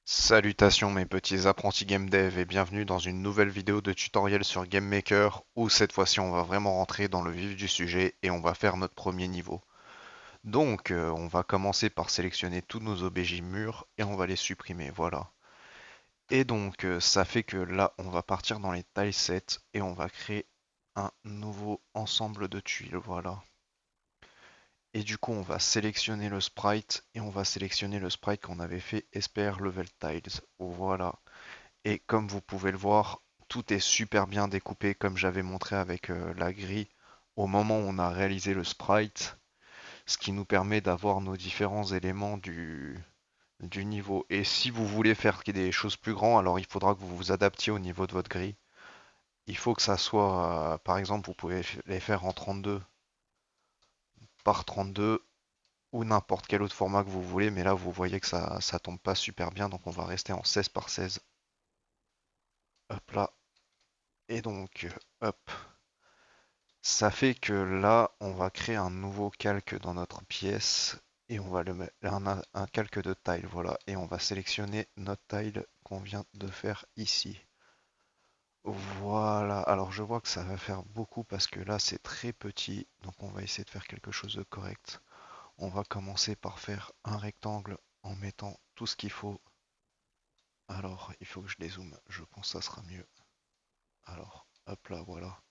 Salutations mes petits apprentis game dev et bienvenue dans une nouvelle vidéo de tutoriel sur GameMaker où cette fois-ci on va vraiment rentrer dans le vif du sujet et on va faire notre premier niveau. Donc on va commencer par sélectionner tous nos OBJ mûrs et on va les supprimer, voilà. Et donc ça fait que là on va partir dans les tilesets et on va créer un nouveau ensemble de tuiles, voilà. Et du coup on va sélectionner le sprite et on va sélectionner le sprite qu'on avait fait SPR Level Tiles, voilà. Et comme vous pouvez le voir, tout est super bien découpé comme j'avais montré avec la grille au moment où on a réalisé le sprite, ce qui nous permet d'avoir nos différents éléments du niveau. Et si vous voulez faire des choses plus grandes, alors il faudra que vous vous adaptiez au niveau de votre grille. Il faut que ça soit, par exemple, vous pouvez les faire en 32 par 32 ou n'importe quel autre format que vous voulez, mais là vous voyez que ça tombe pas super bien, donc on va rester en 16 par 16. Hop là. Et donc, hop. Ça fait que là, on va créer un nouveau calque dans notre pièce et on va le mettre un calque de tile, voilà, et on va sélectionner notre tile qu'on vient de faire ici. Voilà, alors je vois que ça va faire beaucoup parce que là c'est très petit, donc on va essayer de faire quelque chose de correct. On va commencer par faire un rectangle en mettant tout ce qu'il faut. Alors, il faut que je dézoome, je pense que ça sera mieux. Alors, hop là, voilà.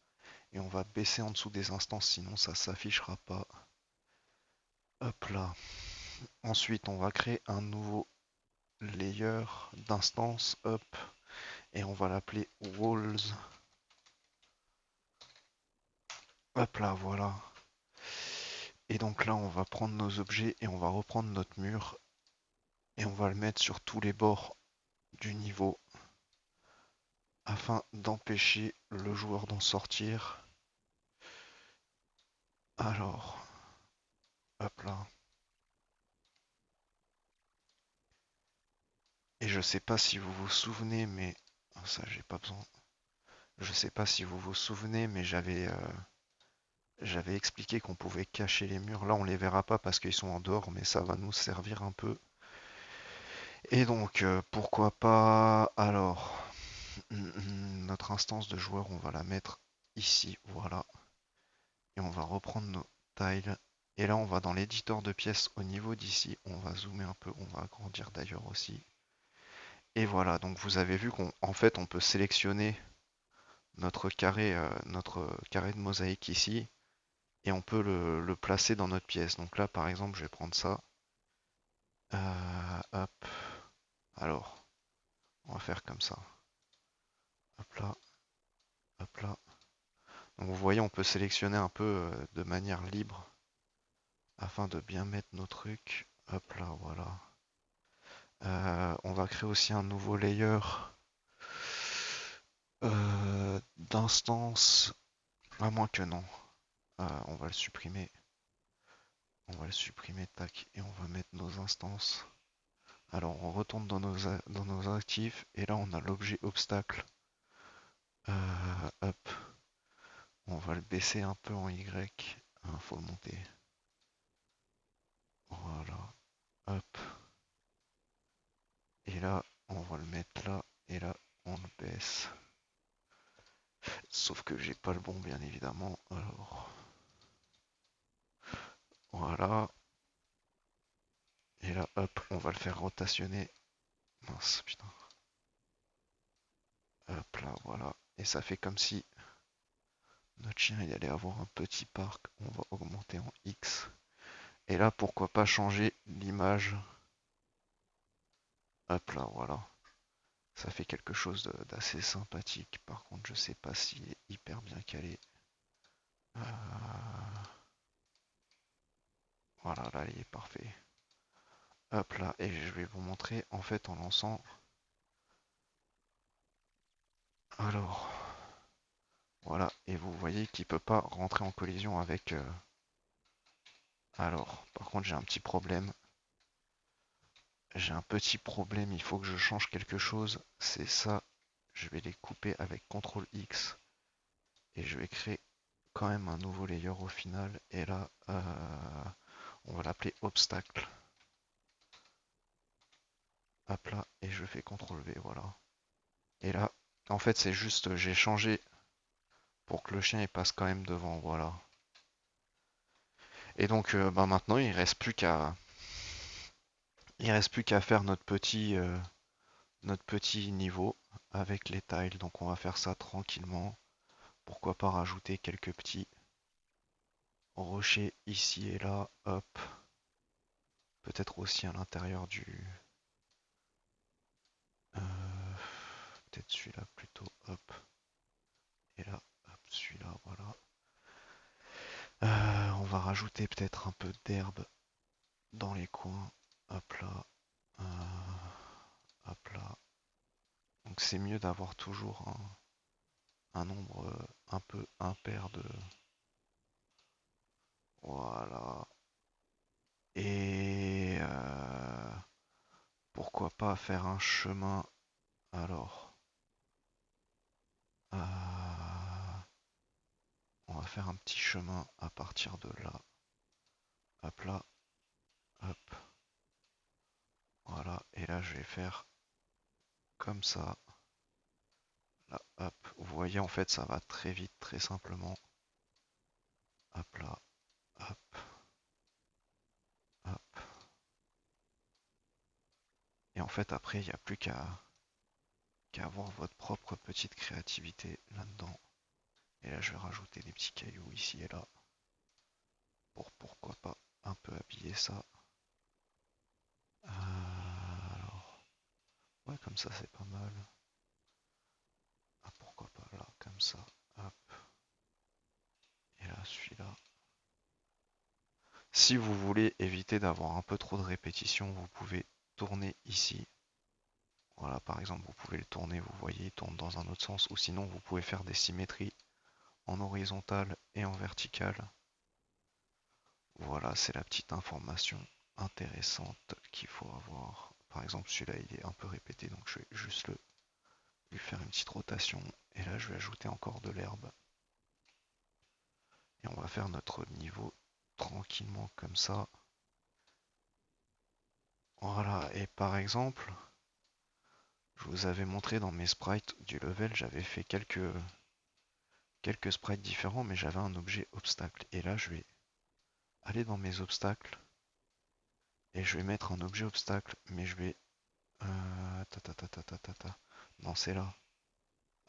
Et on va baisser en dessous des instances, sinon ça s'affichera pas. Hop là. Ensuite, on va créer un nouveau layer d'instance, hop, et on va l'appeler walls. Hop là, voilà. Et donc là, on va prendre nos objets et on va reprendre notre mur et on va le mettre sur tous les bords du niveau afin d'empêcher le joueur d'en sortir. Alors, hop là. Et je sais pas si vous vous souvenez, mais ça, j'ai pas besoin. Je sais pas si vous vous souvenez, mais j'avais expliqué qu'on pouvait cacher les murs. Là, on les verra pas parce qu'ils sont en dehors, mais ça va nous servir un peu. Et donc, pourquoi pas... Alors, notre instance de joueur, on va la mettre ici, voilà. Et on va reprendre nos tiles. Et là, on va dans l'éditeur de pièces au niveau d'ici. On va zoomer un peu, on va agrandir d'ailleurs aussi. Et voilà, donc vous avez vu qu'en fait, on peut sélectionner notre carré de mosaïque ici. Et on peut le placer dans notre pièce. Donc là, par exemple, je vais prendre ça. Hop. Alors, on va faire comme ça. Hop là, hop là. Donc vous voyez, on peut sélectionner un peu de manière libre afin de bien mettre nos trucs. Hop là, voilà. On va créer aussi un nouveau layer d'instance. À moins que non. On va le supprimer. On va le supprimer, tac. Et on va mettre nos instances. Alors on retourne dans nos actifs. Et là, on a l'objet obstacle. Hop. On va le baisser un peu en Y. Faut le monter. Voilà. Hop. Et là, on va le mettre là. Et là, on le baisse. Sauf que j'ai pas le bon, bien évidemment. Alors, voilà. Et là, hop, on va le faire rotationner. Mince, putain. Hop là, voilà. Et ça fait comme si notre chien il allait avoir un petit parc. On va augmenter en X. Et là, pourquoi pas changer l'image. Hop là, voilà. Ça fait quelque chose d'assez sympathique. Par contre, je sais pas s'il est hyper bien calé. Euh, Voilà, là, il est parfait. Hop là, et je vais vous montrer en fait en lançant. Alors, voilà, et vous voyez qu'il peut pas rentrer en collision avec. Alors, par contre, j'ai un petit problème. J'ai un petit problème, il faut que je change quelque chose. C'est ça. Je vais les couper avec CTRL X et je vais créer quand même un nouveau layer au final. Et là, on va l'appeler obstacle. Hop là, et je je fais CTRL V, voilà. Et là, en fait, c'est juste, j'ai changé pour que le chien il passe quand même devant, voilà. Et donc, bah maintenant, il reste plus qu'à faire notre petit niveau avec les tiles. Donc, on va faire ça tranquillement. Pourquoi pas rajouter quelques petits rochers ici et là, hop. Peut-être aussi à l'intérieur du, peut-être celui-là plutôt, hop. Et là, hop, celui-là, voilà. On va rajouter peut-être un peu d'herbe dans les coins. Hop là. Hop là. Donc c'est mieux d'avoir toujours un nombre un peu impair de... Voilà. Et pourquoi pas faire un chemin alors. On va faire un petit chemin à partir de là. Hop là. Hop. Voilà. Et là je vais faire comme ça. Là, hop. Vous voyez en fait ça va très vite, très simplement. Hop là. Hop. Hop. Et en fait après il n'y a plus qu'à avoir votre propre petite créativité là-dedans. Et là, je vais rajouter des petits cailloux ici et là pour pourquoi pas un peu habiller ça. Alors, ouais, comme ça, c'est pas mal. Ah, pourquoi pas là, comme ça. Hop. Et là, celui-là. Si vous voulez éviter d'avoir un peu trop de répétition, vous pouvez tourner ici. Voilà, par exemple, vous pouvez le tourner, vous voyez, il tourne dans un autre sens. Ou sinon, vous pouvez faire des symétries en horizontal et en vertical. Voilà, c'est la petite information intéressante qu'il faut avoir. Par exemple, celui-là, il est un peu répété, donc je vais juste lui faire une petite rotation. Et là, je vais ajouter encore de l'herbe. Et on va faire notre niveau tranquillement comme ça. Voilà, et par exemple, je vous avais montré dans mes sprites du level, j'avais fait quelques sprites différents, mais j'avais un objet obstacle. Et là, je vais aller dans mes obstacles et je vais mettre un objet obstacle, mais je vais... Non, c'est là.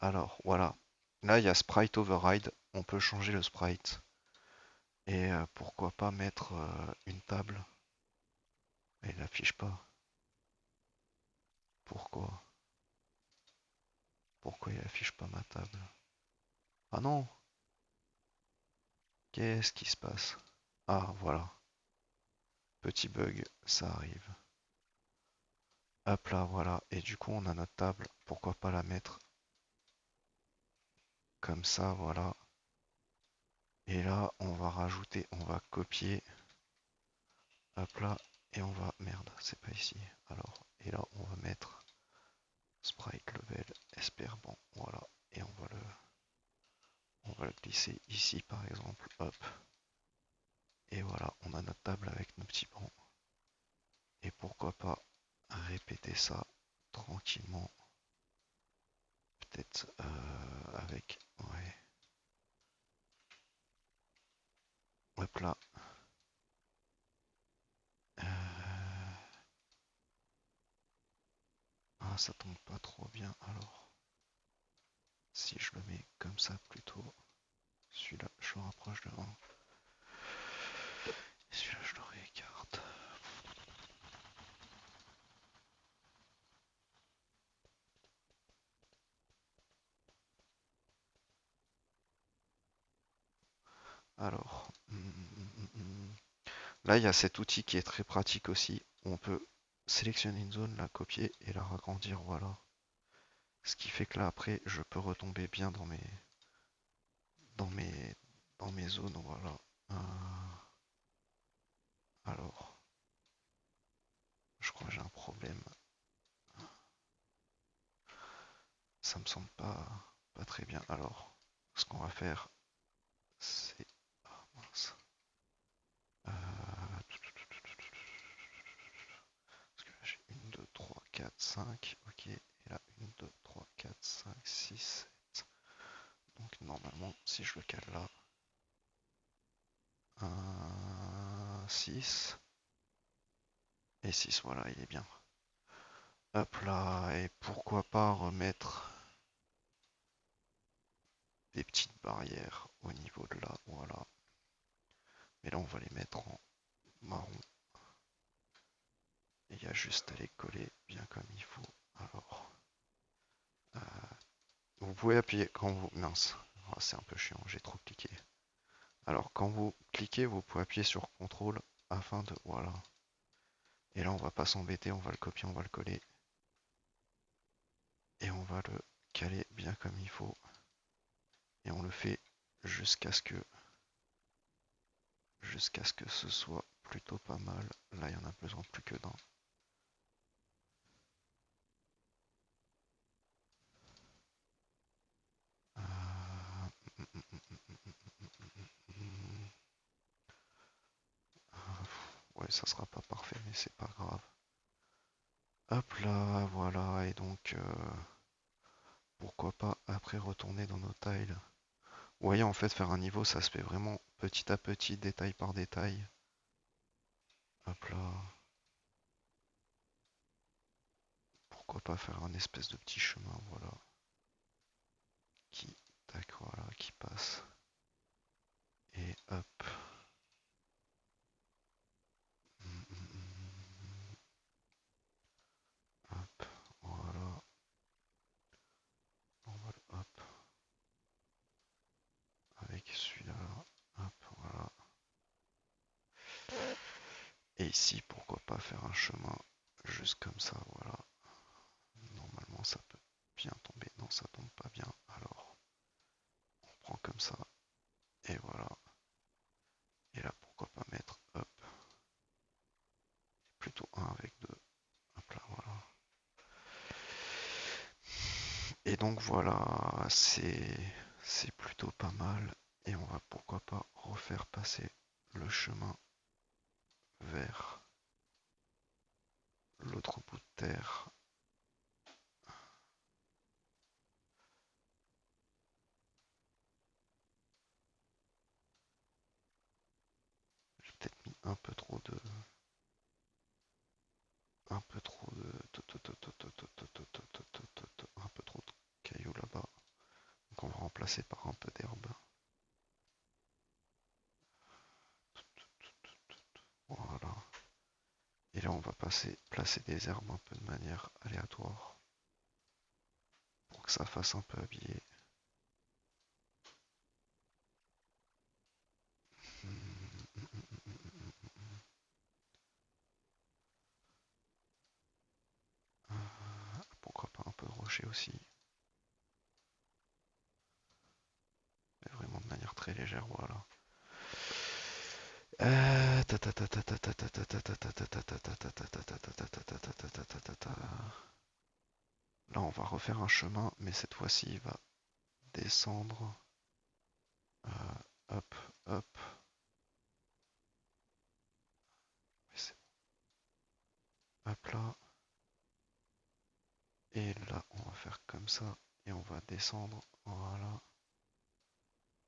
Alors, voilà. Là, il y a Sprite Override. On peut changer le sprite. Et pourquoi pas mettre une table. Mais il n'affiche pas. Pourquoi? Pourquoi il affiche pas ma table? Ah non! Qu'est-ce qui se passe? Ah, voilà. Petit bug, ça arrive. Hop là, voilà. Et du coup, on a notre table. Pourquoi pas la mettre comme ça, voilà. Et là, on va rajouter, on va copier. Hop là. Et on va... Merde, c'est pas ici. Alors, et là, on va mettre sprite level Esperban. Voilà. Et on va le glisser ici, par exemple. Hop. Et voilà, on a notre table avec nos petits bancs. Et pourquoi pas répéter ça tranquillement. Peut-être avec... Ouais. Hop là. Ah, ça tombe pas trop bien alors. Si je le mets comme ça plutôt. Celui-là, je le rapproche devant. Celui-là, je le réécarte. Alors, là, il y a cet outil qui est très pratique aussi. On peut sélectionner une zone, la copier et la agrandir, voilà. Ce qui fait que là, après, je peux retomber bien dans mes, dans mes zones, voilà. Alors, je crois que j'ai un problème. Ça me semble pas très bien. Alors, ce qu'on va faire, c'est... Ah, mince. Parce que là, j'ai 1, 2, 3, 4, 5. Ok, et là 1, 2, 3, 4, 5, 6, 7. Donc normalement, si je le cale là, 1, 6 et 6, voilà, il est bien. Hop là, et pourquoi pas remettre des petites barrières au niveau de là, voilà. Mais là, on va les mettre en marron. Et il y a juste à les coller bien comme il faut. Alors, euh, vous pouvez appuyer quand vous... Mince, oh, c'est un peu chiant, j'ai trop cliqué. Alors, quand vous cliquez, vous pouvez appuyer sur CTRL afin de... Voilà. Et là, on va pas s'embêter, on va le copier, on va le coller. Et on va le caler bien comme il faut. Et on le fait jusqu'à ce que ce soit plutôt pas mal. Là, il y en a besoin plus que d'un. Ouais, ça sera pas parfait, mais c'est pas grave. Hop là, voilà, et donc pourquoi pas après retourner dans nos tiles. Vous voyez, en fait, faire un niveau, ça se fait vraiment petit à petit, détail par détail. Hop là. Pourquoi pas faire un espèce de petit chemin, voilà. Qui, tac, voilà, qui passe. Et hop. Hop, voilà. Voilà, hop. Avec celui-là, hop, voilà. Et ici, pourquoi pas faire un chemin juste comme ça, voilà. Normalement, ça peut bien tomber. Non, ça tombe pas bien. Alors, on prend comme ça. Et voilà. Et là, pourquoi pas mettre, hop, plutôt un avec deux. Hop là, voilà. Et donc voilà, c'est plutôt pas mal. Et on va pourquoi pas refaire passer le chemin vers l'autre bout de terre. J'ai peut-être mis un peu trop de un peu trop de un peu trop de cailloux là-bas. Donc on va remplacer par un peu d'herbe. Voilà. Et là on va placer des herbes un peu de manière aléatoire pour que ça fasse un peu habillé. Pourquoi pas un peu de rocher aussi. Mais vraiment de manière très légère, voilà. Là, on va refaire un chemin, mais cette fois-ci, il va descendre. Hop, hop. Hop là. Et là, on va faire comme ça. Et on va descendre. Voilà.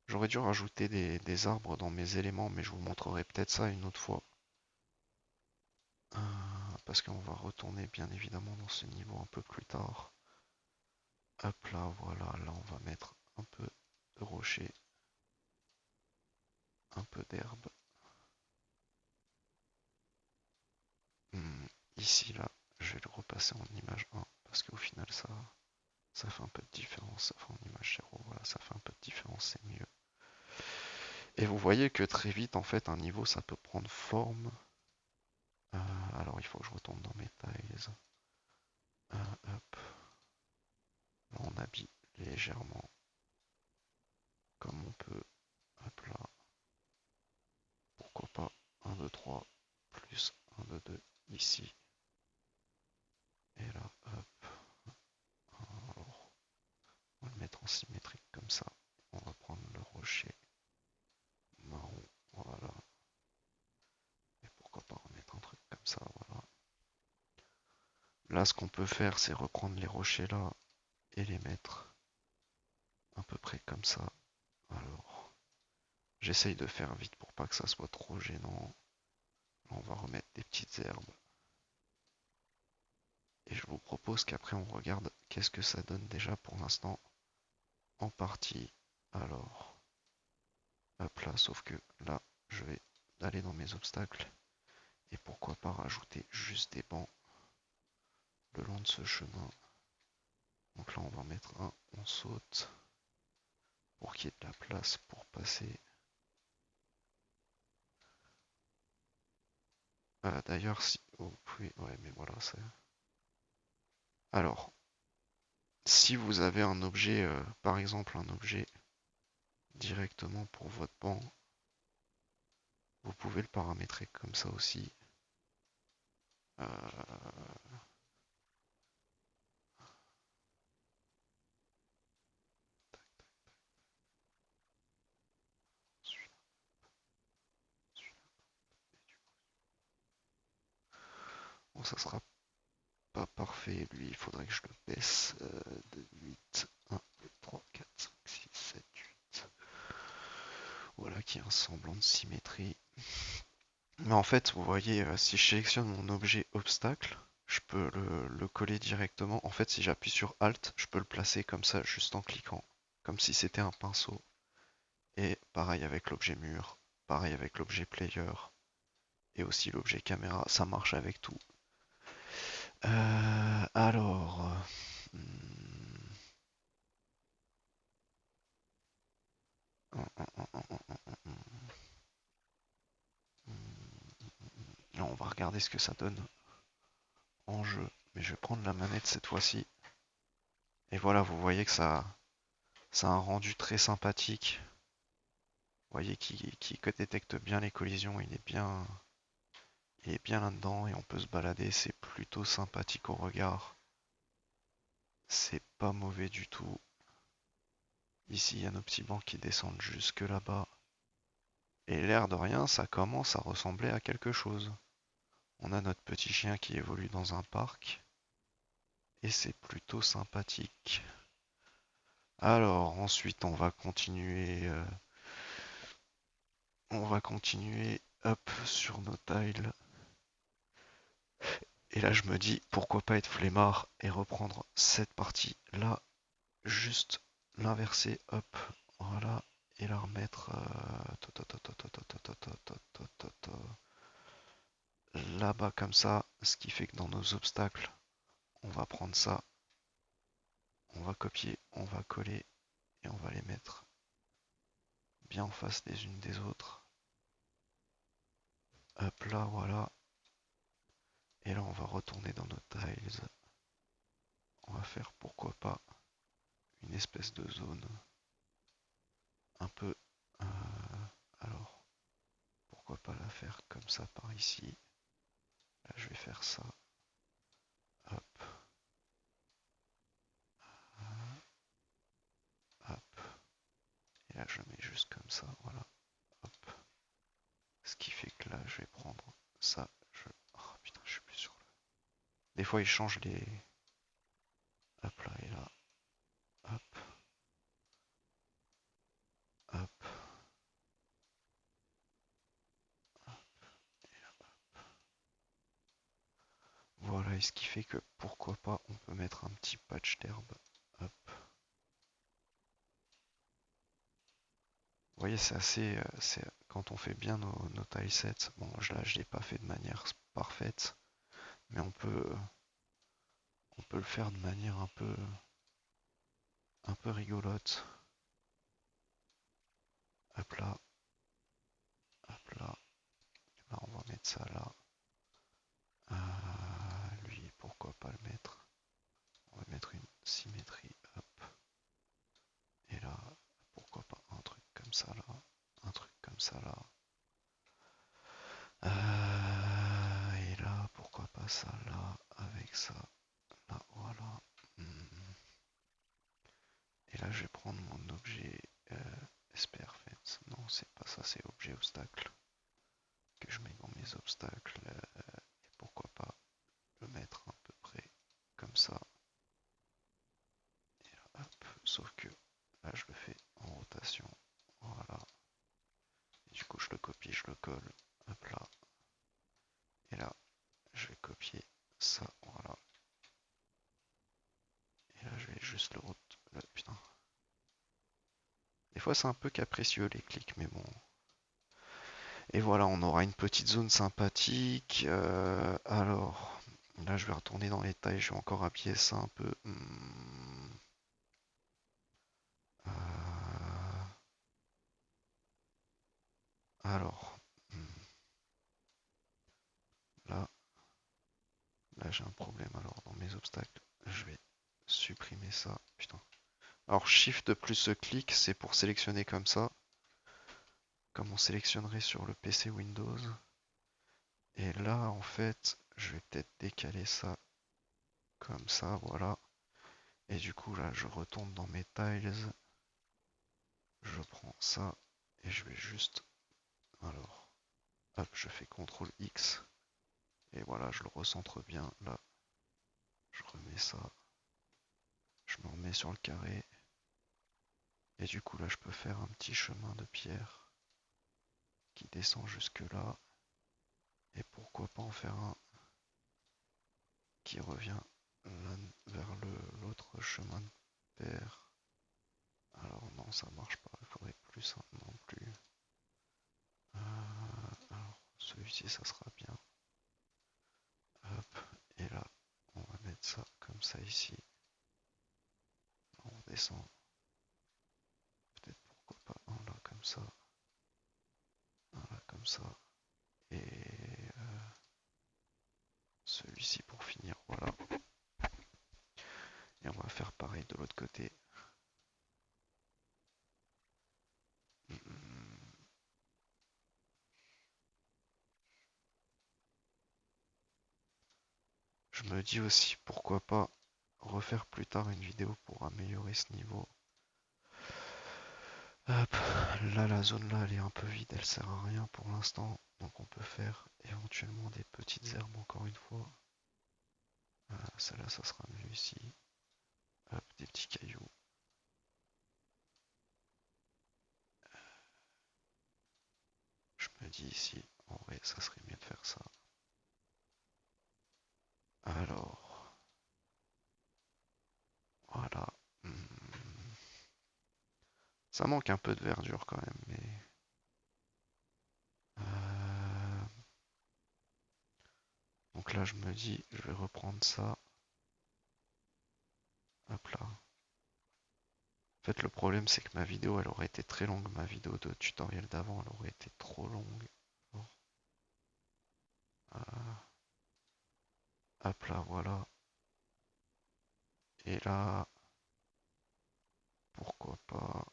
J'aurais dû rajouter des arbres dans mes éléments, mais je vous montrerai peut-être ça une autre fois. Parce qu'on va retourner bien évidemment dans ce niveau un peu plus tard. Hop là, voilà. Là, on va mettre un peu de rocher. Un peu d'herbe. Ici, là, je vais le repasser en image 1 parce qu'au final, ça fait un peu de différence. Ça fait en image 0, voilà, ça fait un peu de différence, c'est mieux. Et vous voyez que très vite, en fait, un niveau, ça peut prendre forme. Alors, il faut que je retourne dans mes tiles. Hop. Là, on habille légèrement comme on peut. Hop là. Pourquoi pas 1, 2, 3, plus 1, 2, 2 ici. Et là, hop. Alors, on va le mettre en symétrique comme ça. On va prendre le rocher marron. Voilà. Et pourquoi pas remettre un truc comme ça, voilà. Là, ce qu'on peut faire, c'est reprendre les rochers là et les mettre à peu près comme ça. Alors, j'essaye de faire vite pour pas que ça soit trop gênant. On va remettre des petites herbes. Et je vous propose qu'après on regarde qu'est-ce que ça donne déjà pour l'instant en partie. Alors, hop là, sauf que là, je vais aller dans mes obstacles. Et pourquoi pas rajouter juste des bancs le long de ce chemin. Donc là, on va mettre un, on saute pour qu'il y ait de la place pour passer. D'ailleurs, si vous pouvez, ouais, mais voilà, c'est. Alors, si vous avez un objet, par exemple un objet directement pour votre banc, vous pouvez le paramétrer comme ça aussi. Euh, Bon, ça sera pas parfait, lui, il faudrait que je le baisse de 8, 1, 2, 3, 4, 5, 6, 7, 8. Voilà, qui a un semblant de symétrie. Mais en fait, vous voyez, si je sélectionne mon objet obstacle, je peux le coller directement. En fait, si j'appuie sur Alt, je peux le placer comme ça, juste en cliquant, comme si c'était un pinceau. Et pareil avec l'objet mur, pareil avec l'objet player, et aussi l'objet caméra, ça marche avec tout. Alors, on va regarder ce que ça donne en jeu. Mais je vais prendre la manette cette fois-ci. Et voilà, vous voyez que ça a un rendu très sympathique. Vous voyez qu'il détecte bien les collisions, il est bien là-dedans et on peut se balader, c'est plutôt sympathique au regard. C'est pas mauvais du tout. Ici, il y a nos petits bancs qui descendent jusque là-bas. Et l'air de rien, ça commence à ressembler à quelque chose. On a notre petit chien qui évolue dans un parc. Et c'est plutôt sympathique. Alors, ensuite, on va continuer, hop, sur nos tiles. Et là, je me dis, pourquoi pas être flemmard et reprendre cette partie-là, juste l'inverser, hop, voilà, et la remettre là-bas comme ça, ce qui fait que dans nos obstacles, on va prendre ça, on va copier, on va coller, et on va les mettre bien en face des unes des autres. Hop là, voilà. Et là, on va retourner dans nos tiles. On va faire, pourquoi pas, une espèce de zone un peu... alors, pourquoi pas la faire comme ça par ici. Là, je vais faire ça. Hop, hop. Et là, je mets juste comme ça. Voilà. Hop. Ce qui fait que là, je vais prendre ça. Oh putain, je suis plus sur le. Des fois, il change les. Hop là et là. Hop, hop. Voilà, et ce qui fait que pourquoi pas, on peut mettre un petit patch d'herbe. Hop. Vous voyez, c'est assez. Quand on fait bien nos tilesets, bon, là, je l'ai pas fait de manière parfaite, mais on peut le faire de manière un peu rigolote. Hop là, hop là. Là, on va mettre ça là. Lui, pourquoi pas le mettre? On va mettre une symétrie. Hop. Et là, pourquoi pas un truc comme ça là. Un truc comme ça là. Et là, pourquoi pas ça là. Avec ça. Là, voilà. Et là, je vais prendre mon objet Spare Fence. Non, c'est pas ça, c'est objet obstacle. Que je mets dans mes obstacles. Et pourquoi pas le mettre à peu près sauf que là je le fais en rotation. Voilà. Et du coup je le copie, je le colle. Hop là. Et là, je vais copier ça. Voilà. Et là je vais juste putain. Des fois c'est un peu capricieux les clics, mais bon. Et voilà, on aura une petite zone sympathique. Alors, là je vais retourner dans les tailles, je vais encore habiller ça un peu. Euh, alors, là, là j'ai un problème. Alors dans mes obstacles, je vais supprimer ça. Putain. Alors Shift plus clic, c'est pour sélectionner comme ça, comme on sélectionnerait sur le PC Windows. Et là, en fait, je vais peut-être décaler ça comme ça, voilà. Et du coup, là, je retourne dans mes tiles. Je prends ça et je vais juste... Alors, hop, je fais CTRL X. Et voilà, je le recentre bien. Là, je remets ça. Je me remets sur le carré. Et du coup, là, je peux faire un petit chemin de pierre qui descend jusque là. Et pourquoi pas en faire un qui revient vers l'autre chemin de terre. Alors non, ça marche pas. Il faudrait plus un non plus. Alors celui-ci, ça sera bien. Hop. Et là, on va mettre ça comme ça ici. On descend. Peut-être pourquoi pas un là comme ça. Un là comme ça. Et celui-ci pour finir. Voilà. Et on va faire pareil de l'autre côté. Je me dis aussi pourquoi pas refaire plus tard une vidéo pour améliorer ce niveau. Hop, là la zone là elle est un peu vide, elle sert à rien pour l'instant. Donc on peut faire éventuellement des petites herbes encore une fois. Celle-là ça sera mieux ici. Hop, des petits cailloux. Je me dis ici, en vrai ça serait mieux de faire ça. Alors, voilà. Ça manque un peu de verdure quand même, mais... Donc là je me dis, je vais reprendre ça. Hop là. En fait, le problème, c'est que ma vidéo, elle aurait été très longue. Ma vidéo de tutoriel d'avant, elle aurait été trop longue. Bon. Hop là, voilà. Et là, pourquoi pas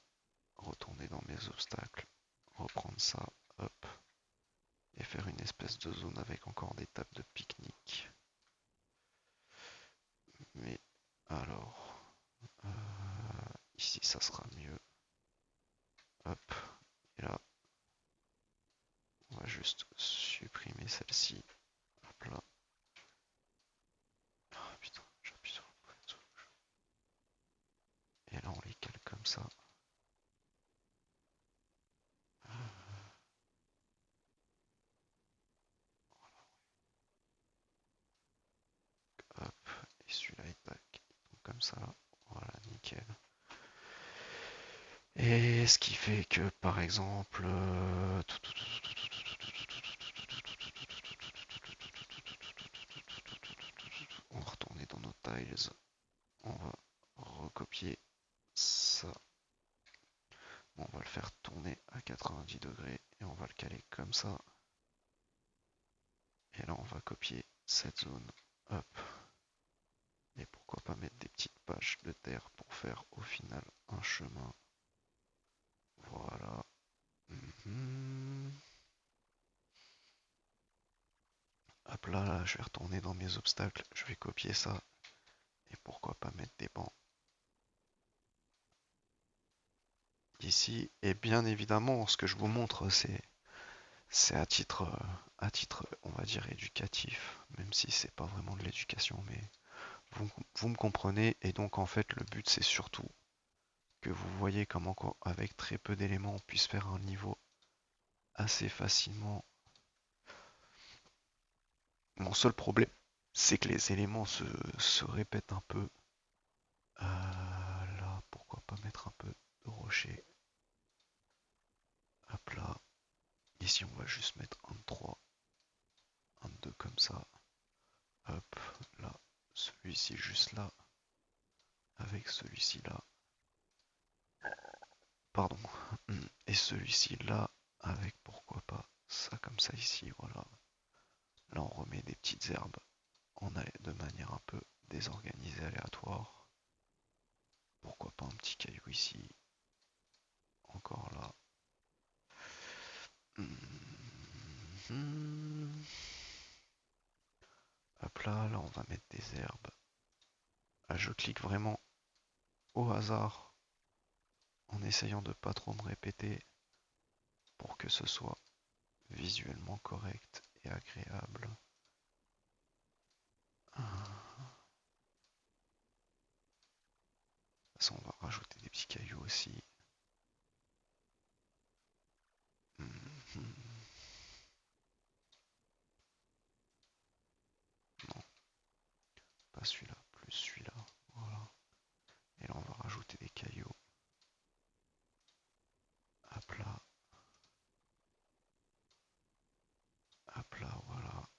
retourner dans mes obstacles, reprendre ça, hop, et faire une espèce de zone avec encore des tables de pique-nique. Mais alors, ici, ça sera mieux. Hop, et là, on va juste supprimer celle-ci. Hop là. Ah putain, j'appuie sur le bouton. Et là, on les cale comme ça. Hop, et celui-là, il tac. Donc comme ça, là. Voilà, nickel. Et ce qui fait que, par exemple, on va retourner dans nos tiles, on va recopier ça. On va le faire tourner à 90 degrés et on va le caler comme ça. Et là, on va copier cette zone. Hop. Et pourquoi pas mettre des petites pages de terre pour faire au final un chemin. Voilà. Hop là, je vais retourner dans mes obstacles. Je vais copier ça. Et pourquoi pas mettre des bancs ici. Et bien évidemment, ce que je vous montre, c'est à titre, on va dire, éducatif, même si c'est pas vraiment de l'éducation, mais vous me comprenez. Et donc, en fait, le but, c'est surtout que vous voyez comment avec très peu d'éléments on puisse faire un niveau assez facilement. Mon seul problème, c'est que les éléments se répètent un peu. Là, pourquoi pas mettre un peu de rocher. Hop là. Ici, on va juste mettre un de 3, un de 2 comme ça. Hop, là, celui-ci juste là, avec celui-ci là. Pardon. Et celui-ci là, avec pourquoi pas ça comme ça ici, voilà. Là, on remet des petites herbes de manière un peu désorganisée, aléatoire. Pourquoi pas un petit caillou ici. Encore là. Hop là, là on va mettre des herbes. Là, je clique vraiment au hasard en essayant de pas trop me répéter pour que ce soit visuellement correct et agréable. De toute façon, on va rajouter des petits cailloux aussi. Non, pas celui-là, plus celui-là. Voilà. Et là, on va rajouter des cailloux. Hop là. Hop là, voilà.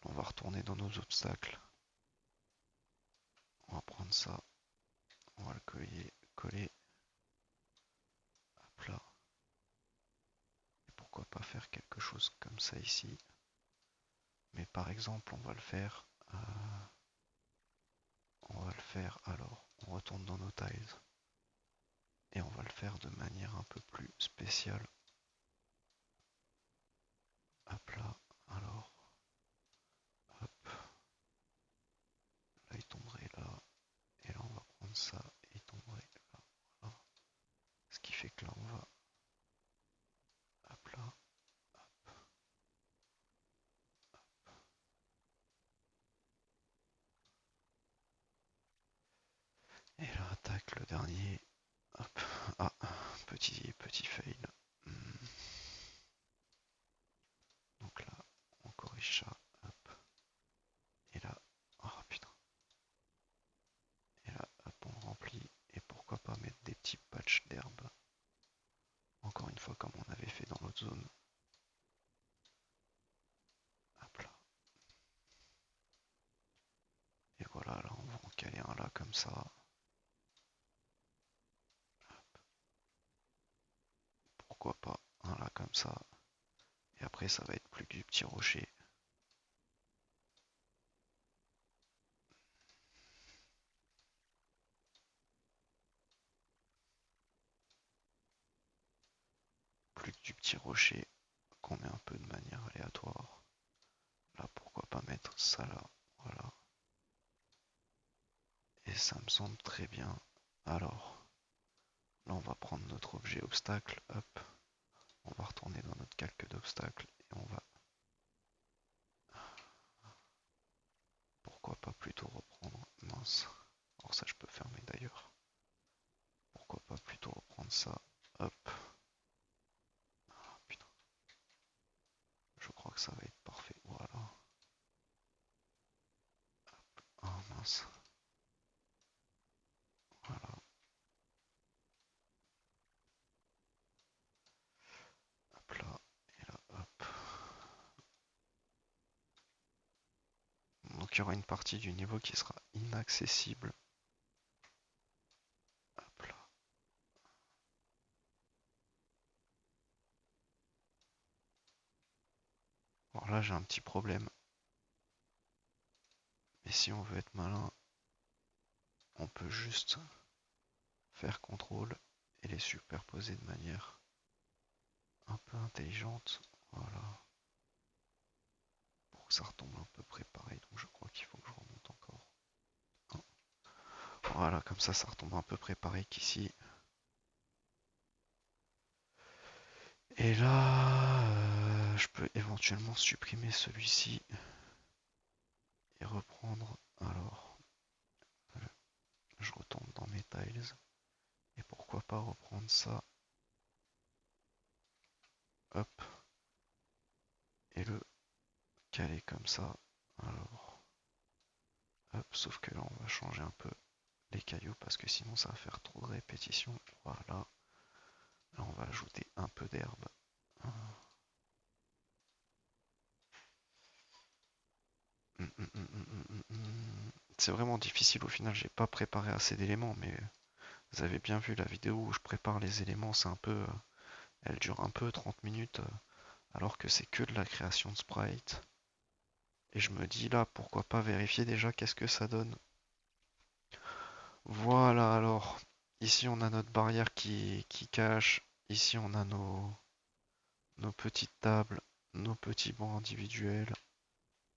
On va retourner dans nos obstacles. On va prendre ça. On va le coller. Hop là. Et pourquoi pas faire quelque chose comme ça ici. Mais par exemple, on va le faire alors. On retourne dans nos tiles. Et on va le faire de manière un peu plus spéciale. Hop là. Alors. Hop. Là, il tomberait là. Et là, on va prendre ça. Et il tomberait là. Voilà. Ce qui fait que là, on va. Hop là. Et là, attaque le dernier. Hop. Ah, petit fail. Donc là, on corrige ça. Hop. Et là, oh putain. Et là, hop, on remplit. Et pourquoi pas mettre des petits patchs d'herbe. Encore une fois, comme on avait fait dans l'autre zone. Hop là. Et voilà, là, on va en caler un là comme ça. Pourquoi pas un là comme ça. Et après, ça va être plus que du petit rocher. Plus que du petit rocher qu'on met un peu de manière aléatoire. Là, pourquoi pas mettre ça là. Voilà. Et ça me semble très bien. Alors, là, on va prendre notre objet obstacle. Hop. On va retourner dans notre calque d'obstacle. Et on va... Pourquoi pas plutôt reprendre... Mince. Alors ça, je peux fermer d'ailleurs. Pourquoi pas plutôt reprendre ça. Hop. Ah, putain. Je crois que ça va être parfait. Voilà. Ah mince. Voilà. Hop là. Et là, hop. Donc il y aura une partie du niveau qui sera inaccessible. Hop là. Alors là, j'ai un petit problème. Mais si on veut être malin, on peut juste faire contrôle et les superposer de manière un peu intelligente. Voilà. Pour que ça retombe à peu près pareil. Donc je crois qu'il faut que je remonte encore. Voilà, comme ça retombe à peu près pareil qu'ici. Et là, je peux éventuellement supprimer celui-ci et reprendre. Alors, je retourne dans mes tiles. Et pourquoi pas reprendre ça. Hop. Et le caler comme ça. Alors, hop. Sauf que là, on va changer un peu les cailloux parce que sinon, ça va faire trop de répétitions. Voilà. Là, on va ajouter un peu d'herbe. C'est vraiment difficile au final, j'ai pas préparé assez d'éléments, mais vous avez bien vu la vidéo où je prépare les éléments, c'est un peu, elle dure un peu 30 minutes, alors que c'est que de la création de sprite. Et je me dis là, pourquoi pas vérifier déjà qu'est-ce que ça donne. Voilà alors, ici on a notre barrière qui cache, ici on a nos petites tables, nos petits bancs individuels.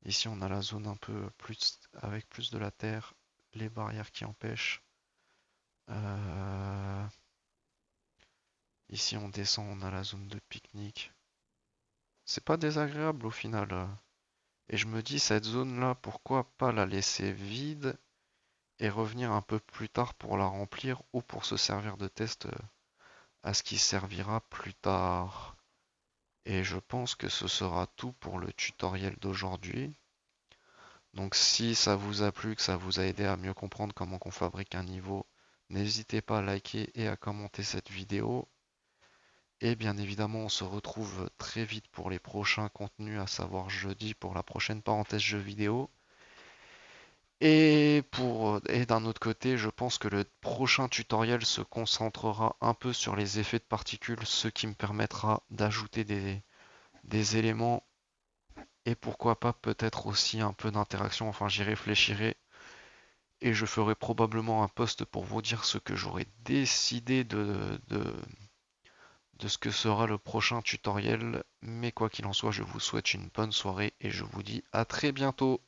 Ici on a la zone un peu plus avec plus de la terre, les barrières qui empêchent. Euh, Ici on descend, on a la zone de pique-nique. C'est pas désagréable au final. Et je me dis cette zone là, pourquoi pas la laisser vide et revenir un peu plus tard pour la remplir ou pour se servir de test à ce qui servira plus tard. Et je pense que ce sera tout pour le tutoriel d'aujourd'hui. Donc si ça vous a plu, que ça vous a aidé à mieux comprendre comment on fabrique un niveau, n'hésitez pas à liker et à commenter cette vidéo. Et bien évidemment, on se retrouve très vite pour les prochains contenus, à savoir jeudi pour la prochaine parenthèse jeux vidéo. Et d'un autre côté, je pense que le prochain tutoriel se concentrera un peu sur les effets de particules, ce qui me permettra d'ajouter des éléments et pourquoi pas peut-être aussi un peu d'interaction. Enfin, j'y réfléchirai et je ferai probablement un post pour vous dire ce que j'aurai décidé de ce que sera le prochain tutoriel. Mais quoi qu'il en soit, je vous souhaite une bonne soirée et je vous dis à très bientôt.